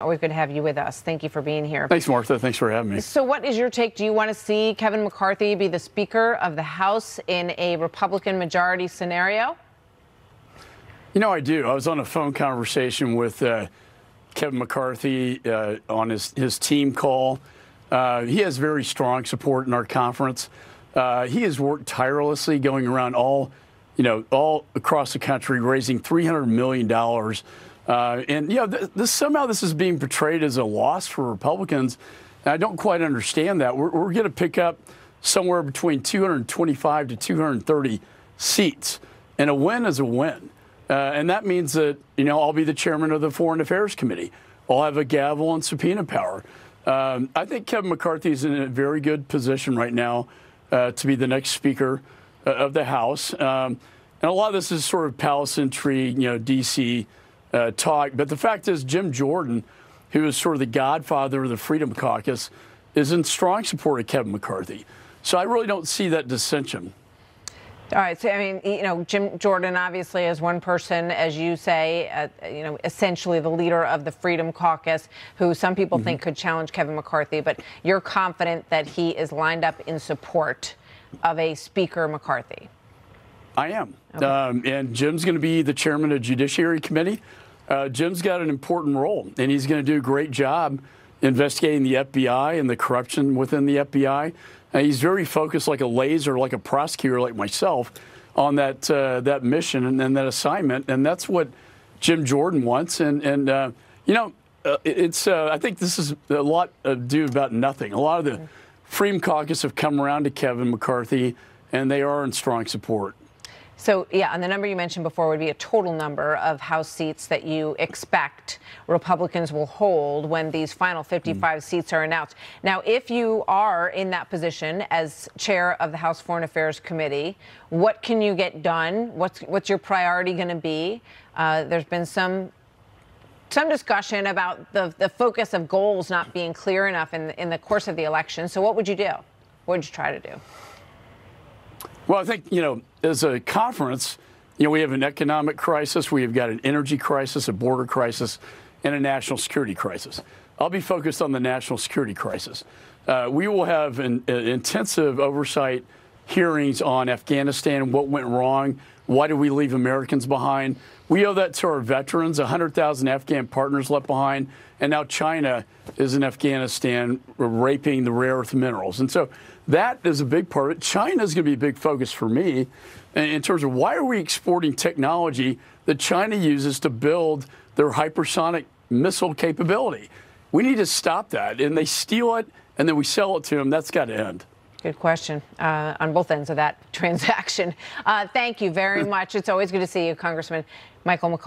Always good to have you with us. Thank you for being here. Thanks, Martha. Thanks for having me. So what is your take? Do you want to see Kevin McCarthy be the Speaker of the House in a Republican majority scenario? You know, I do. I was on a phone conversation with Kevin McCarthy on his team call. He has very strong support in our conference. He has worked tirelessly going around all across the country, raising $300 million. Somehow this is being portrayed as a loss for Republicans. And I don't quite understand that. We're going to pick up somewhere between 225 to 230 seats, and a win is a win. And that means that, I'll be the chairman of the Foreign Affairs Committee. I'll have a gavel and subpoena power. I think Kevin McCarthy is in a very good position right now to be the next Speaker of the House. And a lot of this is sort of palace intrigue, D.C. talk. But the fact is, Jim Jordan, who is sort of the godfather of the Freedom Caucus, is in strong support of Kevin McCarthy. So I really don't see that dissension. All right. So, Jim Jordan obviously is one person, as you say, essentially the leader of the Freedom Caucus, who some people think could challenge Kevin McCarthy. But you're confident that he is lined up in support of a Speaker McCarthy? I am. Okay. And Jim's going to be the chairman of Judiciary Committee. Jim's got an important role, and he's going to do a great job investigating the FBI and the corruption within the FBI. He's very focused, like a laser, like a prosecutor like myself, on that mission and that assignment. And that's what Jim Jordan wants. I think this is a lot ado about nothing. A lot of the Freedom Caucus have come around to Kevin McCarthy, and they are in strong support. So, yeah, and the number you mentioned before would be a total number of House seats that you expect Republicans will hold when these final 55 seats are announced. Now, if you are in that position as chair of the House Foreign Affairs Committee, what can you get done? What's your priority going to be? There's been some discussion about the focus of goals not being clear enough in the course of the election. So what would you do? What would you try to do? Well, I think, as a conference, we have an economic crisis, we have got an energy crisis, a border crisis, and a national security crisis. I'll be focused on the national security crisis. We will have intensive oversight hearings on Afghanistan, what went wrong, why did we leave Americans behind. We owe that to our veterans, 100,000 Afghan partners left behind, and now China is in Afghanistan raping the rare earth minerals. And so that is a big part of it. China is going to be a big focus for me in terms of why are we exporting technology that China uses to build their hypersonic missile capability? We need to stop that. And they steal it, and then we sell it to them. That's got to end. Good question on both ends of that transaction. Thank you very much. It's always good to see you, Congressman McCaul.